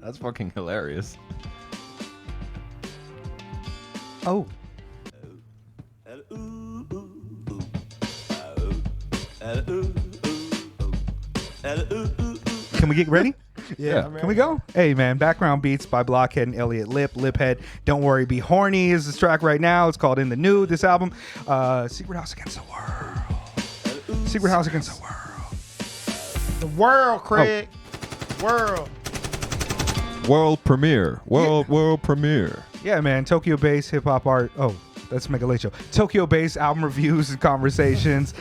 That's fucking hilarious. Oh. Can we get ready? Yeah. Can we go? Hey, man. Background beats by Blockhead and Elliot Liphead. Don't Worry, Be Horny is this track right now. It's called In the Nude, this album. Secret House Against the World. Secret House Against the World. The world, Craig. World. World premiere. World premiere. Yeah, man. Tokyo-based hip-hop art. Oh, that's Mega Late Show. Tokyo-based album reviews and conversations.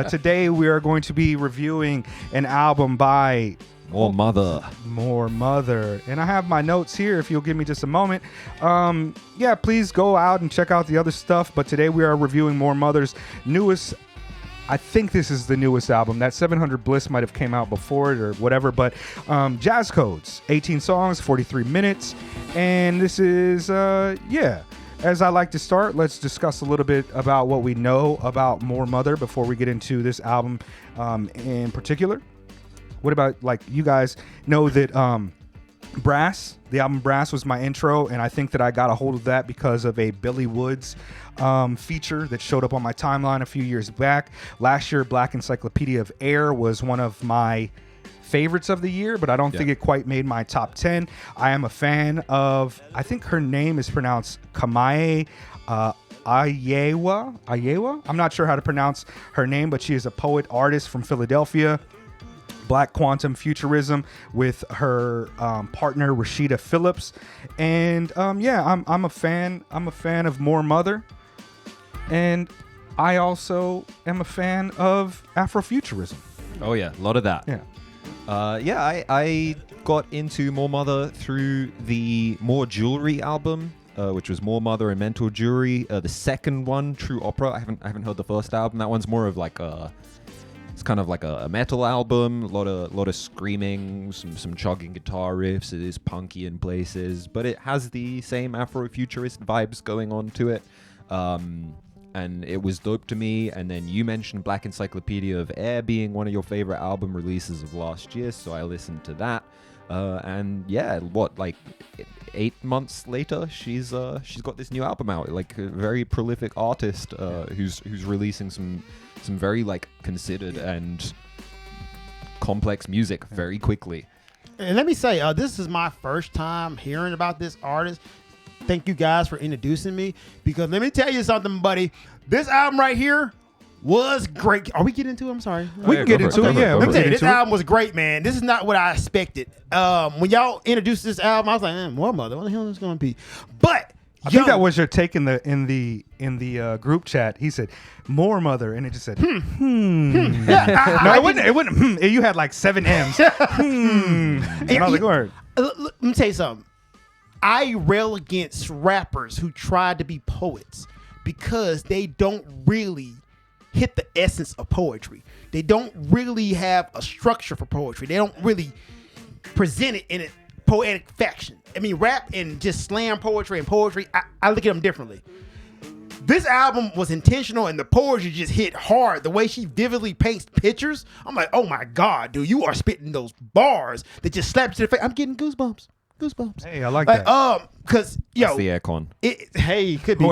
Today, we are going to be reviewing an album by Moor Mother. Moor Mother. And I have my notes here if you'll give me just a moment. Yeah, please go out and check out the other stuff. But today we are reviewing Moor Mother's newest, I think this is the newest album. That 700 Bliss might have came out before it or whatever. But Jazz Codes, 18 songs, 43 minutes. And this is, yeah. As I like to start, let's discuss a little bit about what we know about Moor Mother before we get into this album in particular. What about, like, you guys know that Brass, the album Brass was my intro, and I think that I got a hold of that because of a Billy Woods feature that showed up on my timeline a few years back. Last year, Black Encyclopedia of Air was one of my favorites of the year, but I don't think it quite made my top 10. I am a fan of, I think her name is pronounced Kamae Ayewa. I'm not sure how to pronounce her name, but she is a poet artist from Philadelphia. Black Quantum Futurism with her partner Rashida Phillips, and yeah, I'm a fan. I'm a fan of Moor Mother, and I also am a fan of Afrofuturism. Oh yeah, a lot of that. Yeah. I got into Moor Mother through the More Jewelry album, which was Moor Mother and Mental Jewelry. The second one, True Opera. I haven't heard the first album. That one's more of like a. It's kind of like a metal album, a lot of screaming, some chugging guitar riffs. It is punky in places, but it has the same Afrofuturist vibes going on to it. And it was dope to me. And then you mentioned Black Encyclopedia of Air being one of your favorite album releases of last year, so I listened to that. And yeah, like 8 months later, she's got this new album out. Like a very prolific artist who's releasing some very like considered and complex music very quickly. And let me say, this is my first time hearing about this artist. Thank you guys for introducing me, because let me tell you something, buddy. This album right here was great. Are we getting into it? I'm sorry. We can get into it. Yeah, let me tell you, this album was great, man. This is not what I expected. When y'all introduced this album, I was like, Moor Mother, what the hell is this going to be? But I think that was your take in the group chat. He said Moor Mother, and it just said Yeah, no, it wouldn't. You had like 7 M's. And I was like, word. Let me tell you something. I rail against rappers who try to be poets because they don't really hit the essence of poetry. They don't really have a structure for poetry. They don't really present it in a poetic fashion. I mean, rap and just slam poetry and poetry, I look at them differently. This album was intentional, and the poetry just hit hard. The way she vividly paints pictures, I'm like, oh my God, dude, you are spitting those bars that just slap you to the face. I'm getting goosebumps. Hey, I like that. Because, That's the aircon. It could be.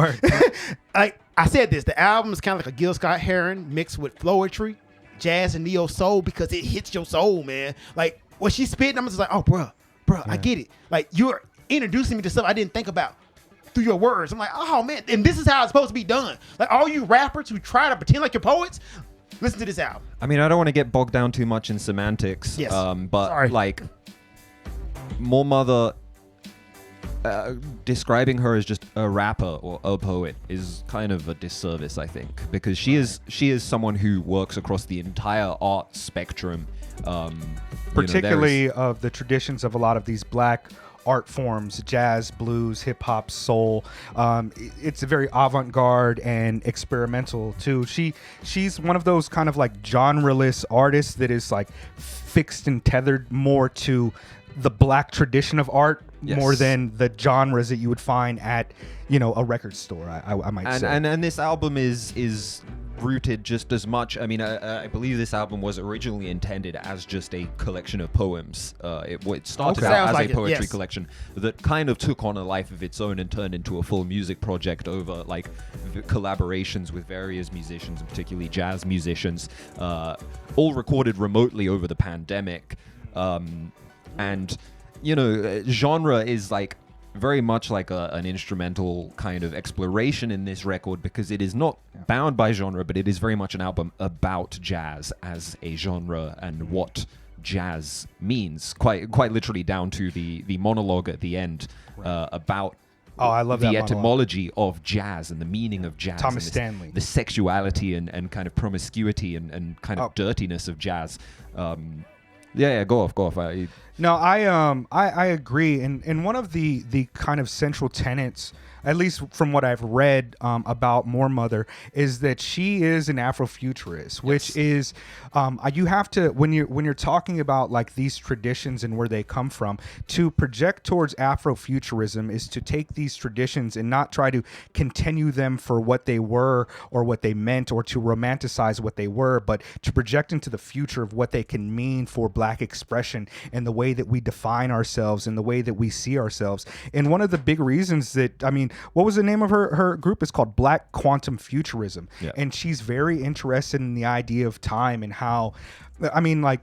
Like I said, the album is kind of like a Gil Scott-Heron mixed with floetry, jazz, and neo soul, because it hits your soul, man. Like when she's spitting, I'm just like, oh, bruh, I get it. Like you're introducing me to stuff I didn't think about through your words. I'm like, oh man, and this is how it's supposed to be done. Like all you rappers who try to pretend like you're poets, listen to this album. I mean, I don't want to get bogged down too much in semantics. Yes. But Sorry. Like Moor Mother, describing her as just a rapper or a poet is kind of a disservice, I think, because she is someone who works across the entire art spectrum, particularly of the traditions of a lot of these black art forms: jazz, blues, hip hop, soul. It's a very avant-garde and experimental too. She's one of those kind of like genreless artists that is like fixed and tethered more to the black tradition of art, more than the genres that you would find at, a record store, I might say. And this album is rooted just as much. I mean, I believe this album was originally intended as just a collection of poems. It started Okay. out Sounds as like a it, poetry yes. collection that kind of took on a life of its own and turned into a full music project over like collaborations with various musicians, and particularly jazz musicians, all recorded remotely over the pandemic. And you know, genre is like very much like an instrumental kind of exploration in this record, because it is not bound by genre, but it is very much an album about jazz as a genre and what jazz means, quite literally down to the monologue at the end about I love that the monologue. etymology of jazz and the meaning of jazz. Thomas and this- Stanley. the sexuality and kind of promiscuity and kind of dirtiness of jazz. Yeah, go off. No, I agree, and one of the kind of central tenets, at least from what I've read about Moor Mother, is that she is an Afrofuturist, which is you have to, when you're talking about like these traditions and where they come from, to project towards Afrofuturism is to take these traditions and not try to continue them for what they were or what they meant, or to romanticize what they were, but to project into the future of what they can mean for Black expression and the way that we define ourselves and the way that we see ourselves. And one of the big reasons that, I mean, what was the name of her group? It's called Black Quantum Futurism. Yeah. And she's very interested in the idea of time and how, I mean, like,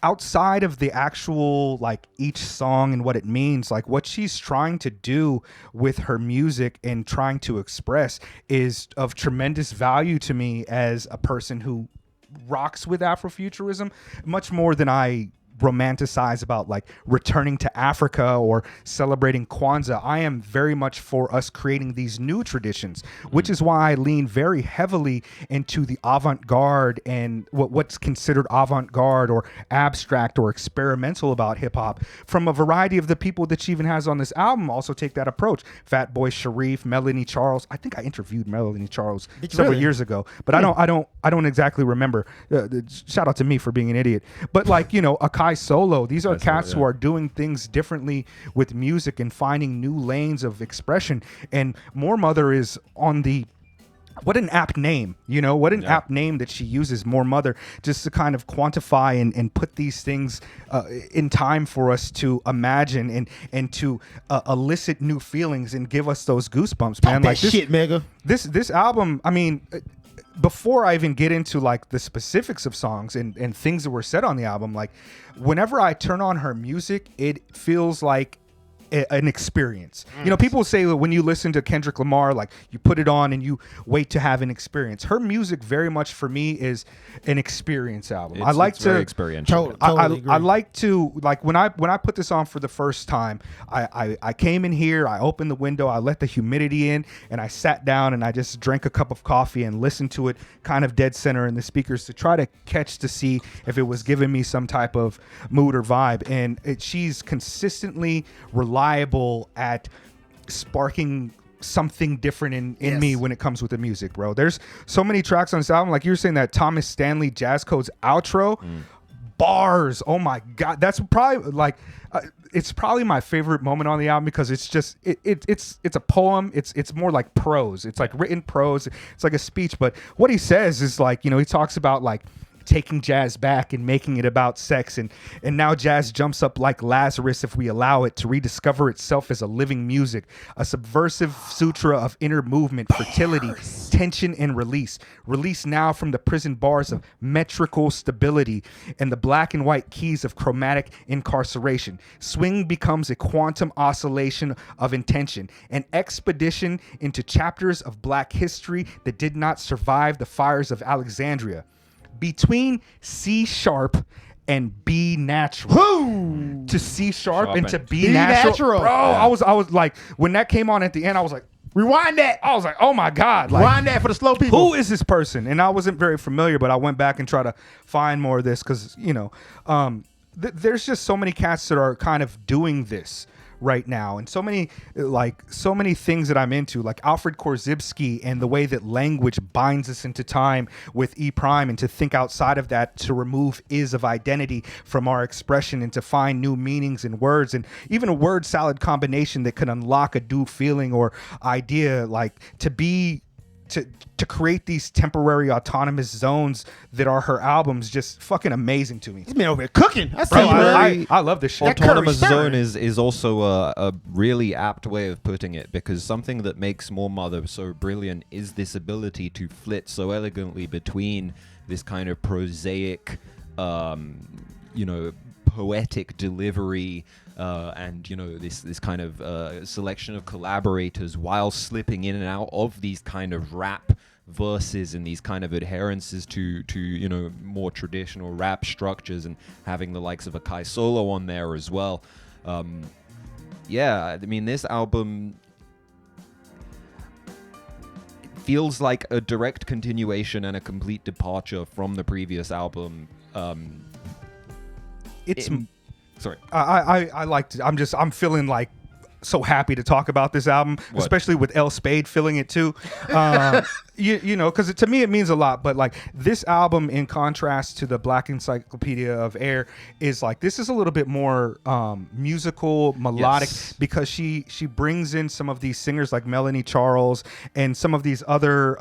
outside of the actual, like, each song and what it means, like what she's trying to do with her music and trying to express is of tremendous value to me as a person who rocks with Afrofuturism, much more than I romanticize about like returning to Africa or celebrating Kwanzaa. I am very much for us creating these new traditions, which is why I lean very heavily into the avant-garde and what's considered avant-garde or abstract or experimental about hip-hop from a variety of the people that she even has on this album. Also take that approach. Fatboy Sharif, Melanie Charles. I think I interviewed Melanie Charles Did you several really? years ago, but I don't exactly remember. Shout out to me for being an idiot. But like, you know, Akai Solo, these are cats who are doing things differently with music and finding new lanes of expression. And Moor Mother is on the, what an apt name, you know, what an apt name that she uses, Moor Mother, just to kind of quantify and put these things in time for us to imagine and to elicit new feelings and give us those goosebumps, man. That Like this, shit, Mega. this album, I mean, before I even get into like the specifics of songs and things that were said on the album, like whenever I turn on her music, it feels like an experience. You know, people say that when you listen to Kendrick Lamar, like you put it on and you wait to have an experience. Her music very much for me is an experience album. It's very experiential. Totally agree. I like to, like when I put this on for the first time, I came in here, I opened the window, I let the humidity in, and I sat down and I just drank a cup of coffee and listened to it kind of dead center in the speakers to try to catch to see if it was giving me some type of mood or vibe. And she's consistently reliable at sparking something different in me when it comes with the music, bro. There's so many tracks on this album, like you were saying, that Thomas Stanley Jazz Codes outro, bars, oh my god, that's probably like it's probably my favorite moment on the album, because it's just it's a poem. It's more like prose. It's like written prose. It's like a speech. But what he says is like, you know, he talks about like taking jazz back and making it about sex, and now jazz jumps up like Lazarus if we allow it to rediscover itself as a living music, a subversive sutra of inner movement, fertility, tension, and release now from the prison bars of metrical stability and the black and white keys of chromatic incarceration. Swing becomes a quantum oscillation of intention, an expedition into chapters of black history that did not survive the fires of Alexandria. Between C sharp and B natural. Woo! To C sharp and to B B natural. natural. Bro, I was like, when that came on at the end, I was like, Rewind that. I was like, oh my God. Like, Rewind that for the slow people. who is this person? And I wasn't very familiar, but I went back and tried to find more of this because, you know, there's just so many cats that are kind of doing this right now, and so many things that I'm into, like Alfred Korzybski and the way that language binds us into time with E Prime, and to think outside of that, to remove is of identity from our expression and to find new meanings in words, and even a word salad combination that can unlock a new feeling or idea, like to be to create these temporary autonomous zones that are her albums, just fucking amazing to me. He's been over here cooking. I see Bro, you, man. I love this shit. That curry Autonomous stirring. zone is also a really apt way of putting it, because something that makes Moor Mother so brilliant is this ability to flit so elegantly between this kind of prosaic, poetic delivery and this kind of selection of collaborators, while slipping in and out of these kind of rap verses and these kind of adherences to more traditional rap structures, and having the likes of a Kai Solo on there as well. I mean, this album feels like a direct continuation and a complete departure from the previous album. Sorry. I liked it. I'm feeling like so happy to talk about this album, especially with El Spade feeling it too. Because to me it means a lot. But like this album, in contrast to the Black Encyclopedia of Air, is like, this is a little bit more musical, melodic, because she brings in some of these singers like Melanie Charles and some of these other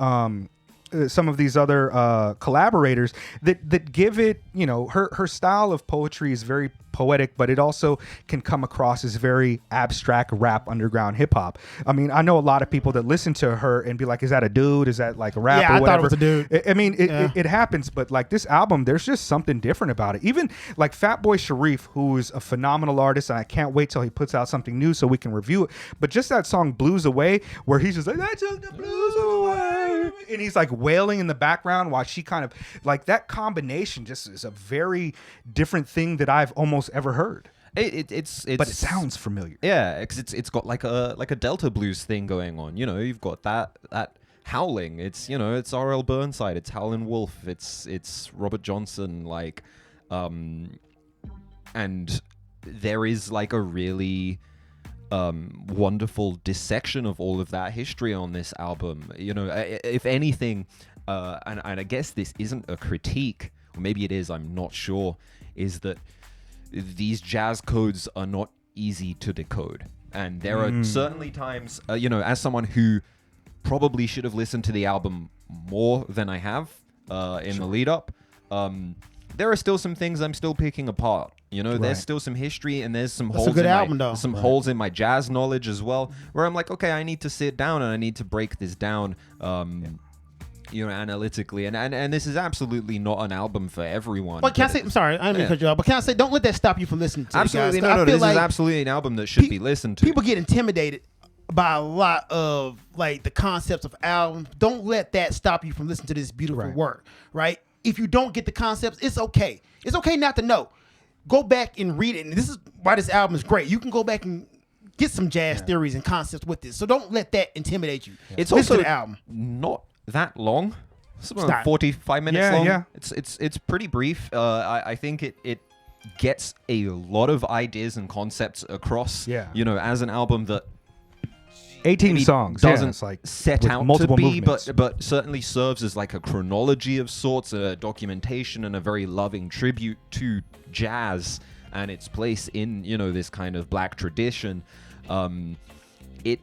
collaborators that give it, her style of poetry is very poetic, but it also can come across as very abstract rap, underground hip hop. I mean, I know a lot of people that listen to her and be like, is that a dude? Is that like a rap or whatever? I thought it was a dude. I mean, it happens, but like this album, there's just something different about it. Even like Fatboy Sharif, who is a phenomenal artist, and I can't wait till he puts out something new so we can review it. But just that song Blues Away, where he's just like, I took the blues away, and he's like wailing in the background while she kind of like, that combination just is a very different thing that I've almost ever heard. It's but it sounds familiar. Yeah, because it's got like a Delta blues thing going on. You've got that howling. It's it's R.L. Burnside. It's Howlin' Wolf. It's Robert Johnson. And there is like a really wonderful dissection of all of that history on this album. If anything, and I guess this isn't a critique, or maybe it is, I'm not sure, is that these jazz codes are not easy to decode. And there are certainly times, as someone who probably should have listened to the album more than I have in the lead up, there are still some things I'm still picking apart. There's still some history, and there's some holes in my jazz knowledge as well, where I'm like, okay, I need to sit down and I need to break this down. Analytically, and this is absolutely not an album for everyone. But can I say, I'm sorry, I didn't mean to cut you off, but can I say, don't let that stop you from listening to absolutely, it, guys. no, this is absolutely an album that should be listened to. People get intimidated by a lot of like the concepts of albums. Don't let that stop you from listening to this beautiful work, right? If you don't get the concepts, it's okay. It's okay not to know. Go back and read it, and this is why this album is great. You can go back and get some jazz theories and concepts with this, so don't let that intimidate you. It's Listen also to the album. not that long. It's about 45 minutes long. Yeah. It's pretty brief. I think it gets a lot of ideas and concepts across. Yeah. As an album that 18 songs doesn't like set out to be, movements. but certainly serves as like a chronology of sorts, a documentation, and a very loving tribute to jazz and its place in this kind of black tradition. It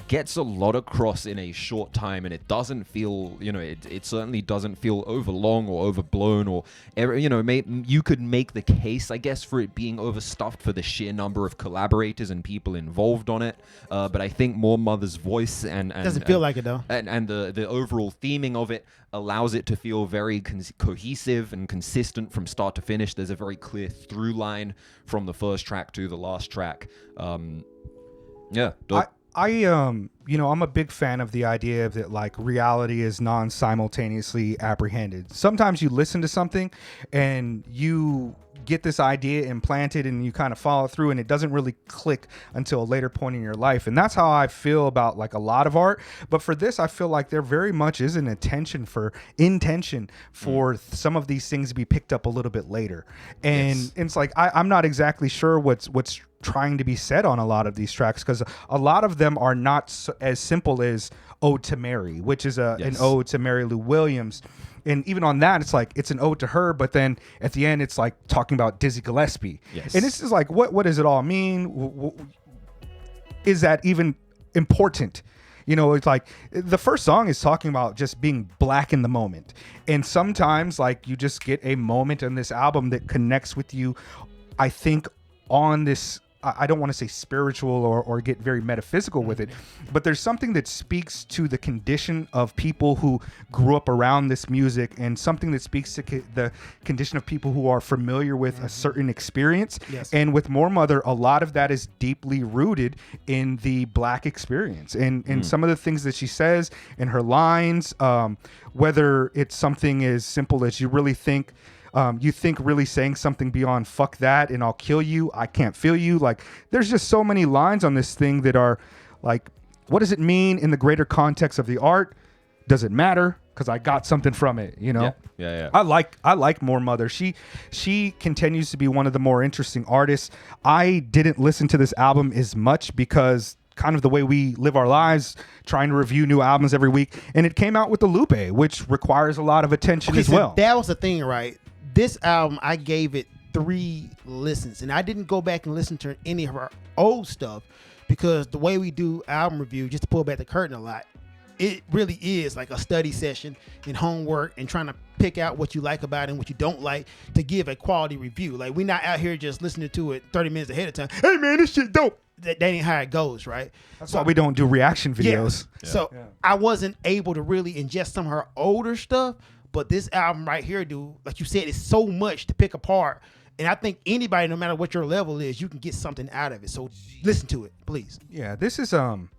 gets a lot across in a short time, and it doesn't feel, it certainly doesn't feel overlong or overblown, or you could make the case, I guess, for it being overstuffed for the sheer number of collaborators and people involved on it. But I think Moor Mother's voice and doesn't feel like it though, and the overall theming of it allows it to feel very cohesive and consistent from start to finish. There's a very clear through line from the first track to the last track. I'm a big fan of the idea that like reality is non-simultaneously apprehended. Sometimes you listen to something and you get this idea implanted and you kind of follow through, and it doesn't really click until a later point in your life. And that's how I feel about like a lot of art. But for this, I feel like there very much is an intention for some of these things to be picked up a little bit later. And it's like I'm not exactly sure what's trying to be said on a lot of these tracks, because a lot of them are not as simple as Ode to Mary, which is an ode to Mary Lou Williams. And even on that, it's like it's an ode to her, but then at the end, it's like talking about Dizzy Gillespie. Yes. And it's just like, what does it all mean? Is that even important? You know, it's like the first song is talking about just being black in the moment. And sometimes like you just get a moment in this album that connects with you, I think, on this, I don't want to say spiritual or get very metaphysical with it, but there's something that speaks to the condition of people who grew up around this music, and something that speaks to the condition of people who are familiar with a certain experience. Yes. And with Moor Mother, a lot of that is deeply rooted in the black experience and some of the things that she says in her lines, whether it's something as simple as you think really saying something beyond fuck that and I'll kill you, I can't feel you. Like, there's just so many lines on this thing that are like, what does it mean in the greater context of the art? Does it matter? Because I got something from it, you know? Yeah. I like Moor Mother. She continues to be one of the more interesting artists. I didn't listen to this album as much because kind of the way we live our lives, trying to review new albums every week. And it came out with the Lupe, which requires a lot of attention as well. That was the thing, right? This album, I gave it 3 listens, and I didn't go back and listen to any of her old stuff because the way we do album review, just to pull back the curtain a lot, it really is like a study session and homework and trying to pick out what you like about it and what you don't like to give a quality review. Like, we're not out here just listening to it 30 minutes ahead of time. Hey, man, this shit dope. That ain't how it goes, right? That's why we don't do reaction videos. Yeah. So I wasn't able to really ingest some of her older stuff. But this album right here, dude, like you said, it's so much to pick apart. And I think anybody, no matter what your level is, you can get something out of it. So listen to it, please. Yeah, this album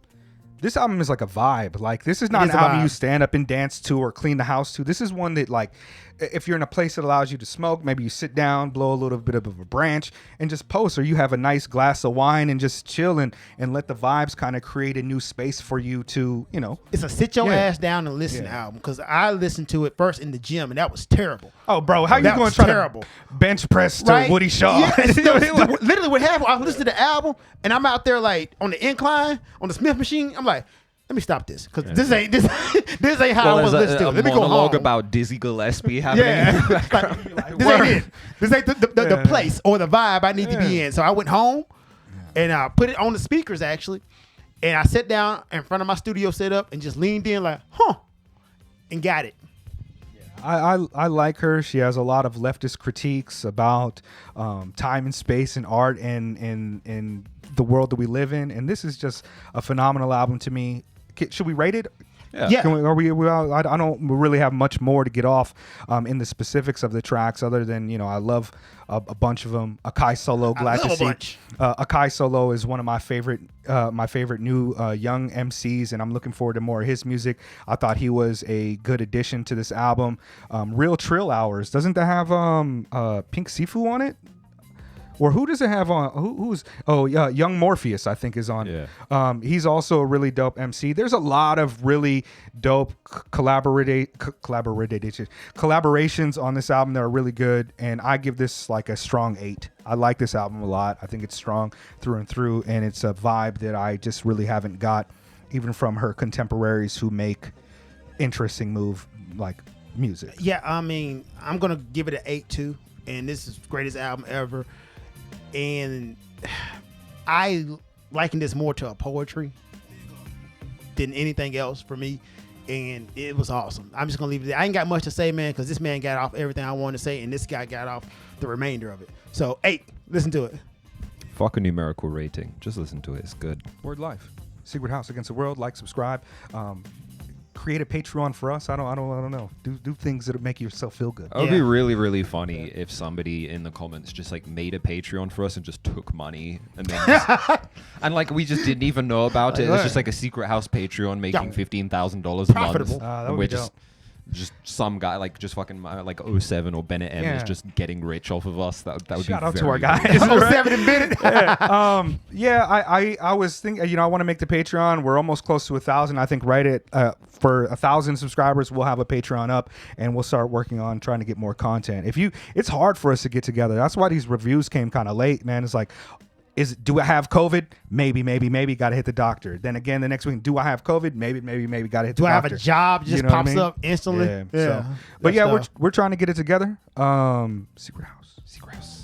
is like a vibe. Like, this is not an album you stand up and dance to or clean the house to. This is one that, like, if you're in a place that allows you to smoke, maybe you sit down, blow a little bit of a branch, and just post, or you have a nice glass of wine and just chill and let the vibes kind of create a new space for you to, you know. It's a sit your ass down and listen album, because I listened to it first in the gym, and that was terrible. Oh, bro, how you going to try to bench press to Woody Shaw? Yeah, literally what happened, I listened to the album, and I'm out there, like, on the incline, on the Smith machine. I'm like, let me stop this, because this ain't how I was listening to it. Let me go home. Monologue about Dizzy Gillespie happening. Yeah, this ain't it. This ain't the place or the vibe I need to be in. So I went home and I put it on the speakers, actually, and I sat down in front of my studio setup and just leaned in like, and got it. I like her. She has a lot of leftist critiques about time and space and art and the world that we live in. And this is just a phenomenal album to me. Should we rate it? Yeah. I don't really have much more to get off in the specifics of the tracks, other than, you know, I love a bunch of them. Akai Solo, glad to see. Akai Solo is one of my favorite new young MCs, and I'm looking forward to more of his music. I thought he was a good addition to this album. Real Trill Hours, doesn't that have Pink Sifu on it? Or who does it have on? Young Morpheus, I think, is on. Yeah. He's also a really dope MC. There's a lot of really dope collaborations on this album that are really good, and I give this like a strong 8. I like this album a lot. I think it's strong through and through, and it's a vibe that I just really haven't got, even from her contemporaries who make interesting music. Yeah, I mean, I'm gonna give it an 8 too, and this is the greatest album ever. And I liken this more to a poetry than anything else for me, and it was awesome. I'm just gonna leave it there. I ain't got much to say, man, because this man got off everything I wanted to say, and this guy got off the remainder of it. So 8, listen to it. Fuck a numerical rating. Just listen to it. It's good. Word Life, Secret House Against the World. Like, subscribe. Create a Patreon for us. I don't know. Do things that make yourself feel good. It would be really, really funny if somebody in the comments just like made a Patreon for us and just took money and then and like we just didn't even know about it. It's just like a secret house Patreon making $15,000 a month. That and we're just some guy like just fucking like 07 or Bennett M is just getting rich off of us. That would Shout be out very to our guys. 07 and Bennett. I was thinking, you know, I want to make the Patreon. We're almost close to 1,000. I think right at for 1,000 subscribers, we'll have a Patreon up, and we'll start working on trying to get more content. It's hard for us to get together. That's why these reviews came kind of late, man. It's like, do I have COVID? Maybe. Got to hit the doctor. Then again, the next week, do I have COVID? Maybe. Got to hit the doctor. Do I have a job? Just pops up instantly. Yeah. But yeah, we're trying to get it together. Secret House.